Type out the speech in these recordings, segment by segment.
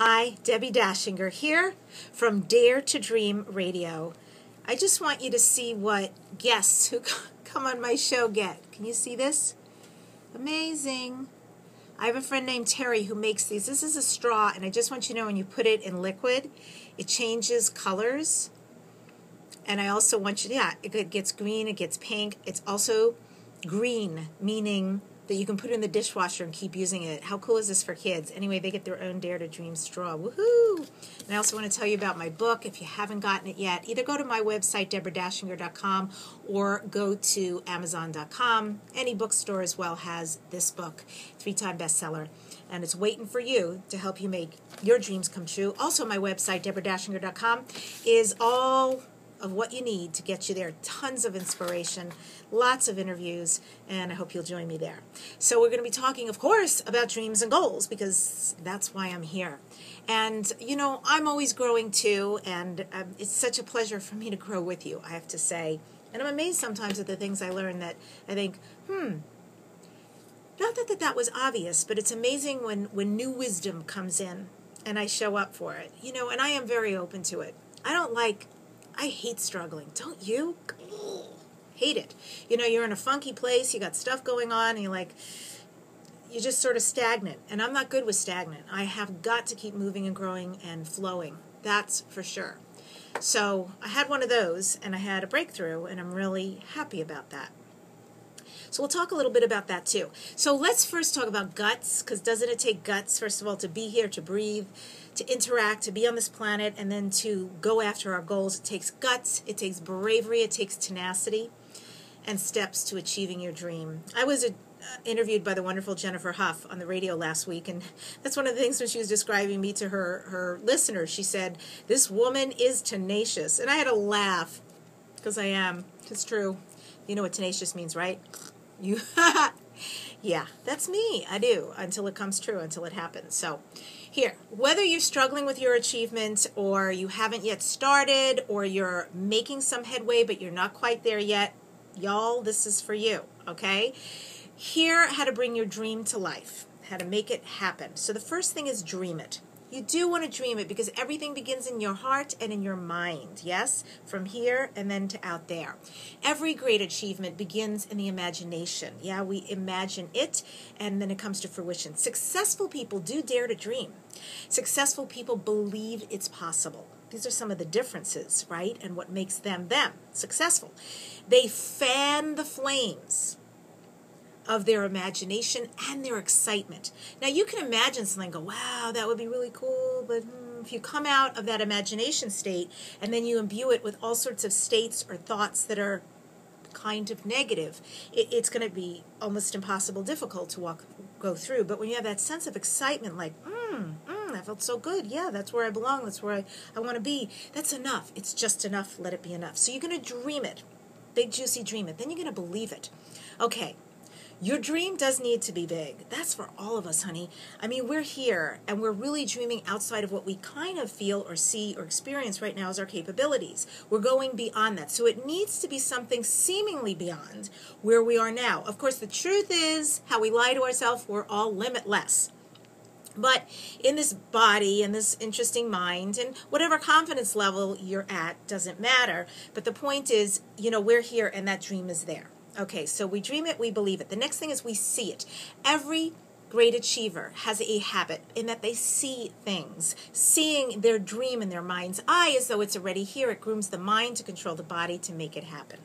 Hi, Debbie Dachinger here from Dare to Dream Radio. I just want you to see what guests who come on my show get. Can you see this? Amazing. I have a friend named Terry who makes these. This is a straw, and I just want you to know when you put it in liquid, it changes colors. And I also want you to, it gets green, it gets pink. It's also green, meaning that you can put it in the dishwasher and keep using it. How cool is this for kids? Anyway, they get their own Dare to Dream straw. Woohoo! And I also want to tell you about my book. If you haven't gotten it yet, either go to my website, deborahdachinger.com, or go to amazon.com. Any bookstore as well has this book, 3-time bestseller. And it's waiting for you to help you make your dreams come true. Also, my website, deborahdachinger.com, is all of what you need to get you there. Tons of inspiration, lots of interviews, and I hope you'll join me there. So we're going to be talking, of course, about dreams and goals, because that's why I'm here. And, you know, I'm always growing too, and it's such a pleasure for me to grow with you, I have to say. And I'm amazed sometimes at the things I learn that I think, not that was obvious, but it's amazing when new wisdom comes in and I show up for it. You know, and I am very open to it. I hate struggling. Don't you? Ugh, hate it. You know, you're in a funky place, you got stuff going on, and you're just sort of stagnant. And I'm not good with stagnant. I have got to keep moving and growing and flowing. That's for sure. So I had one of those, and I had a breakthrough, and I'm really happy about that. So we'll talk a little bit about that too. So let's first talk about guts, because doesn't it take guts, first of all, to be here, to breathe, to interact, to be on this planet, and then to go after our goals? It takes guts, it takes bravery, it takes tenacity, and steps to achieving your dream. I was interviewed by the wonderful Jennifer Huff on the radio last week, and that's one of the things when she was describing me to her listeners. She said, "This woman is tenacious." And I had to laugh, because I am. It's true. You know what tenacious means, right? Yeah, that's me. I do, until it comes true, until it happens. So here, whether you're struggling with your achievement, or you haven't yet started, or you're making some headway but you're not quite there yet, y'all, this is for you, okay? Here, how to bring your dream to life, how to make it happen. So the first thing is dream it. You do want to dream it, because everything begins in your heart and in your mind, yes? From here and then to out there. Every great achievement begins in the imagination. Yeah, we imagine it, and then it comes to fruition. Successful people do dare to dream. Successful people believe it's possible. These are some of the differences, right? And what makes them successful. They fan the flames of their imagination and their excitement. Now, you can imagine something and go, wow, that would be really cool, but if you come out of that imagination state and then you imbue it with all sorts of states or thoughts that are kind of negative, it's going to be almost impossible, difficult to go through. But when you have that sense of excitement, like, that felt so good, yeah, that's where I belong, that's where I want to be, that's enough. It's just enough. Let it be enough. So you're going to dream it, big, juicy dream it. Then you're going to believe it. Okay. Your dream does need to be big. That's for all of us, honey. I mean, we're here, and we're really dreaming outside of what we kind of feel or see or experience right now as our capabilities. We're going beyond that. So it needs to be something seemingly beyond where we are now. Of course, the truth is, how we lie to ourselves, we're all limitless. But in this body and this interesting mind, and whatever confidence level you're at doesn't matter. But the point is, you know, we're here, and that dream is there. Okay, so we dream it, we believe it. The next thing is we see it. Every great achiever has a habit in that they see things, seeing their dream in their mind's eye as though it's already here. It grooms the mind to control the body to make it happen.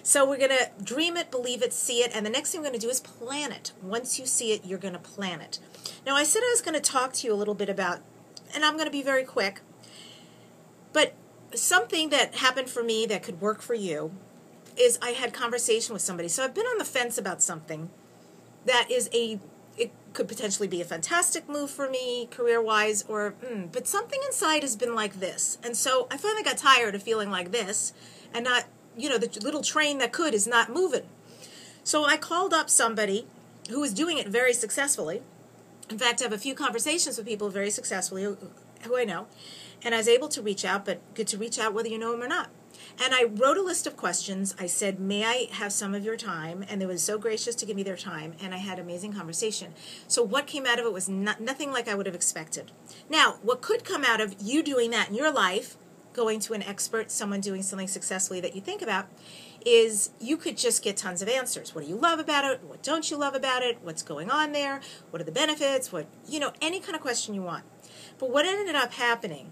So we're going to dream it, believe it, see it, and the next thing we're going to do is plan it. Once you see it, you're going to plan it. Now, I said I was going to talk to you a little bit about, and I'm going to be very quick, but something that happened for me that could work for you is I had conversation with somebody. So I've been on the fence about something that is it could potentially be a fantastic move for me career-wise, but something inside has been like this. And so I finally got tired of feeling like this, and not, you know, the little train that could is not moving. So I called up somebody who was doing it very successfully. In fact, I have a few conversations with people very successfully who I know, and I was able to reach out, but good to reach out whether you know them or not. And I wrote a list of questions. I said, may I have some of your time? And they were so gracious to give me their time. And I had amazing conversation. So what came out of it was nothing like I would have expected. Now, what could come out of you doing that in your life, going to an expert, someone doing something successfully that you think about, is you could just get tons of answers. What do you love about it? What don't you love about it? What's going on there? What are the benefits? What, any kind of question you want. But what ended up happening,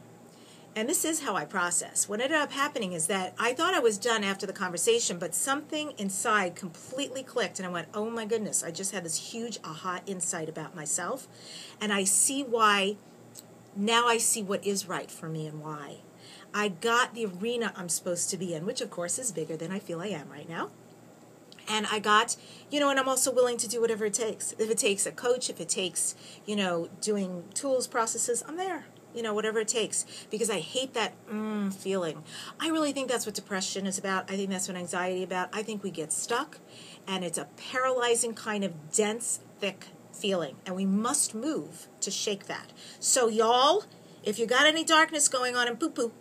and this is how I process, what ended up happening is that I thought I was done after the conversation, but something inside completely clicked, and I went, oh my goodness, I just had this huge aha insight about myself, and I see why, now I see what is right for me and why. I got the arena I'm supposed to be in, which of course is bigger than I feel I am right now. And I got, and I'm also willing to do whatever it takes. If it takes a coach, if it takes, doing tools, processes, I'm there. Whatever it takes. Because I hate that feeling. I really think that's what depression is about. I think that's what anxiety is about. I think we get stuck. And it's a paralyzing kind of dense, thick feeling. And we must move to shake that. So y'all, if you got any darkness going on in poo-poo,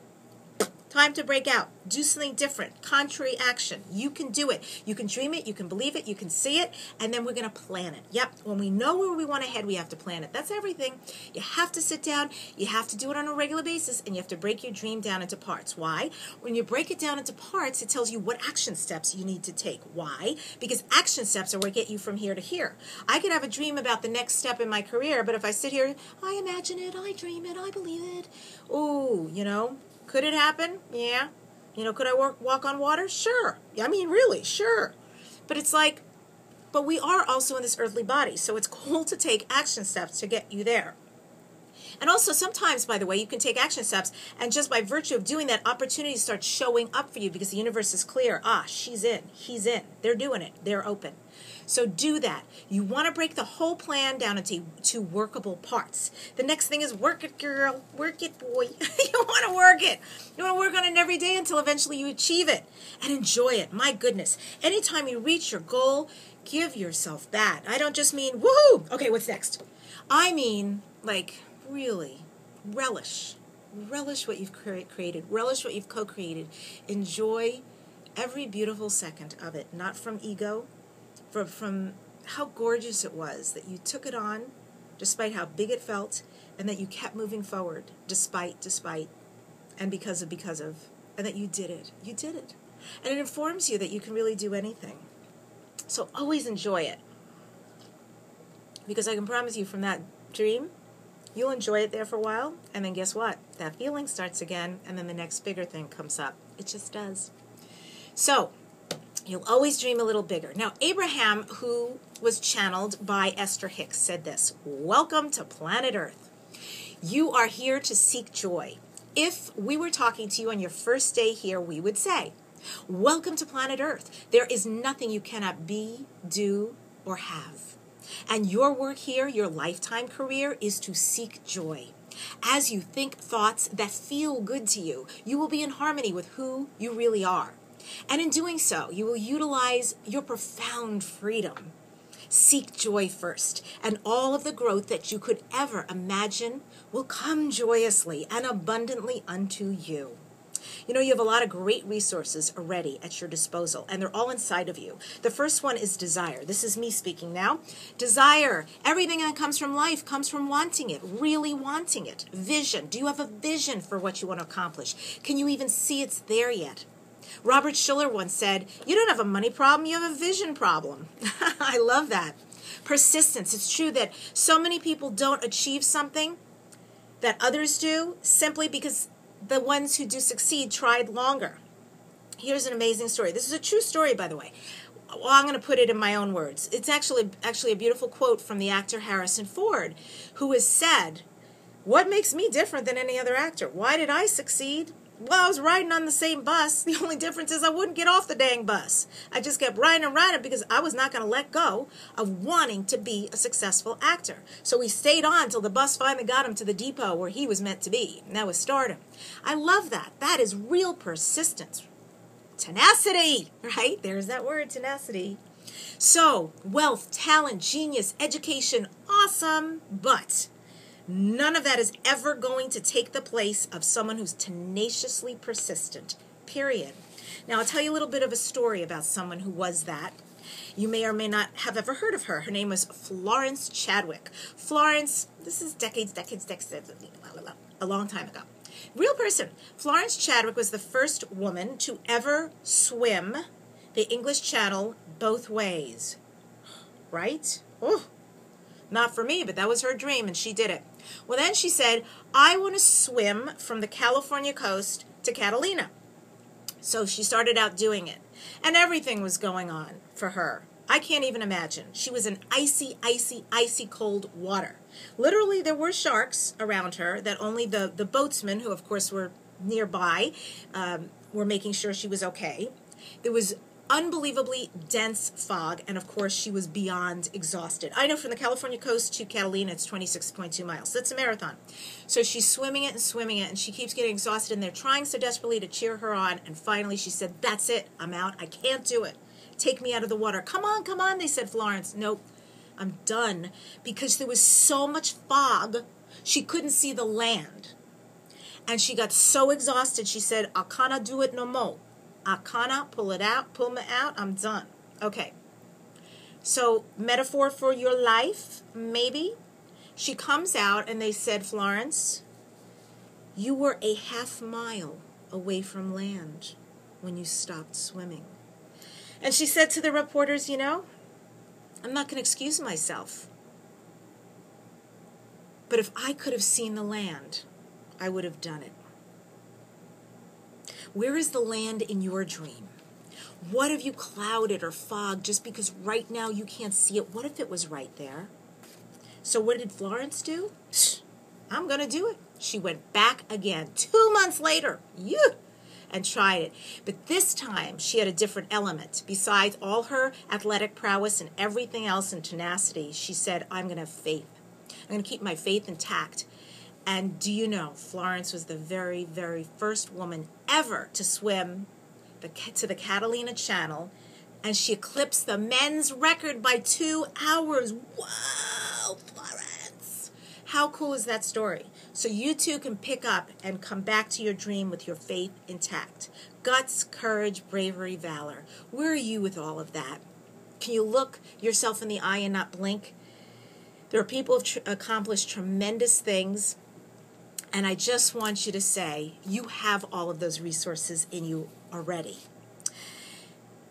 time to break out. Do something different. Contrary action. You can do it. You can dream it. You can believe it. You can see it. And then we're going to plan it. Yep. When we know where we want to head, we have to plan it. That's everything. You have to sit down. You have to do it on a regular basis. And you have to break your dream down into parts. Why? When you break it down into parts, it tells you what action steps you need to take. Why? Because action steps are what get you from here to here. I could have a dream about the next step in my career, but if I sit here, I imagine it, I dream it, I believe it. Ooh, could it happen? Yeah. Could I walk on water? Sure. I mean, really, sure. But it's like, but we are also in this earthly body, so it's cool to take action steps to get you there. And also sometimes, by the way, you can take action steps, and just by virtue of doing that, opportunities start showing up for you because the universe is clear. She's in, he's in. They're doing it. They're open. So do that. You want to break the whole plan down into workable parts. The next thing is work it, girl. Work it, boy. You want to work it. You want to work on it every day until eventually you achieve it. And enjoy it. My goodness. Anytime you reach your goal, give yourself that. I don't just mean, woohoo! Okay, what's next? I mean, really, relish. Relish what you've created. Relish what you've co-created. Enjoy every beautiful second of it. Not from ego, from how gorgeous it was that you took it on, despite how big it felt, and that you kept moving forward, despite, and because of, and that you did it. You did it. And it informs you that you can really do anything. So always enjoy it. Because I can promise you from that dream, you'll enjoy it there for a while, and then guess what? That feeling starts again, and then the next bigger thing comes up. It just does. So, you'll always dream a little bigger. Now, Abraham, who was channeled by Esther Hicks, said this: welcome to planet Earth. You are here to seek joy. If we were talking to you on your first day here, we would say, welcome to planet Earth. There is nothing you cannot be, do, or have. And your work here, your lifetime career, is to seek joy. As you think thoughts that feel good to you, you will be in harmony with who you really are. And in doing so, you will utilize your profound freedom. Seek joy first, and all of the growth that you could ever imagine will come joyously and abundantly unto you. You have a lot of great resources already at your disposal, and they're all inside of you. The first one is desire. This is me speaking now. Desire. Everything that comes from life comes from wanting it, really wanting it. Vision. Do you have a vision for what you want to accomplish? Can you even see it's there yet? Robert Schuller once said, you don't have a money problem, you have a vision problem. I love that. Persistence. It's true that so many people don't achieve something that others do simply because the ones who do succeed tried longer. Here's an amazing story. This is a true story, by the way. Well, I'm going to put it in my own words. It's actually a beautiful quote from the actor Harrison Ford, who has said, what makes me different than any other actor? Why did I succeed? Well, I was riding on the same bus. The only difference is I wouldn't get off the dang bus. I just kept riding and riding because I was not going to let go of wanting to be a successful actor. So he stayed on till the bus finally got him to the depot where he was meant to be. And that was stardom. I love that. That is real persistence. Tenacity, right? There's that word, tenacity. So, wealth, talent, genius, education, awesome, but none of that is ever going to take the place of someone who's tenaciously persistent, period. Now, I'll tell you a little bit of a story about someone who was that. You may or may not have ever heard of her. Her name was Florence Chadwick. Florence, this is decades, a long time ago. Real person. Florence Chadwick was the first woman to ever swim the English Channel both ways. Right? Oh, not for me, but that was her dream, and she did it. Well, then she said, I want to swim from the California coast to Catalina. So she started out doing it, and everything was going on for her. I can't even imagine. She was in icy, icy, icy cold water. Literally, there were sharks around her that only the boatsmen, who of course were nearby, were making sure she was okay. There was unbelievably dense fog, and of course she was beyond exhausted. I know from the California coast to Catalina, it's 26.2 miles. That's a marathon. So she's swimming it, and she keeps getting exhausted, and they're trying so desperately to cheer her on, and finally she said, that's it, I'm out, I can't do it. Take me out of the water. Come on, they said, Florence. Nope, I'm done, because there was so much fog, she couldn't see the land. And she got so exhausted, she said, I can't do it no more. I cannot pull me out, I'm done. Okay. So, metaphor for your life, maybe? She comes out and they said, Florence, you were a half mile away from land when you stopped swimming. And she said to the reporters, you know, I'm not going to excuse myself. But if I could have seen the land, I would have done it. Where is the land in your dream? What have you clouded or fogged just because right now you can't see it? What if it was right there? So what did Florence do? I'm going to do it. She went back again 2 months later. And tried it. But this time she had a different element. Besides all her athletic prowess and everything else and tenacity, she said, I'm going to have faith. I'm going to keep my faith intact. And do you know, Florence was the very, very first woman ever to swim to the Catalina Channel, and she eclipsed the men's record by 2 hours. Whoa, Florence! How cool is that story? So you too can pick up and come back to your dream with your faith intact. Guts, courage, bravery, valor. Where are you with all of that? Can you look yourself in the eye and not blink? There are people who've accomplished tremendous things. And I just want you to say, you have all of those resources in you already.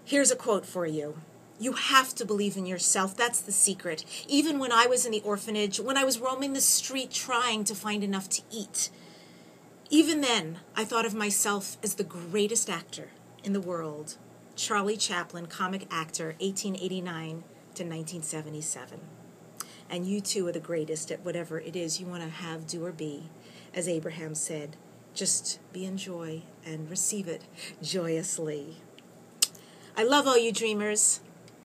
Here's a quote for you. You have to believe in yourself. That's the secret. Even when I was in the orphanage, when I was roaming the street trying to find enough to eat, even then, I thought of myself as the greatest actor in the world. Charlie Chaplin, comic actor, 1889 to 1977. And you too are the greatest at whatever it is you want to have, do, or be. As Abraham said, just be in joy and receive it joyously. I love all you dreamers.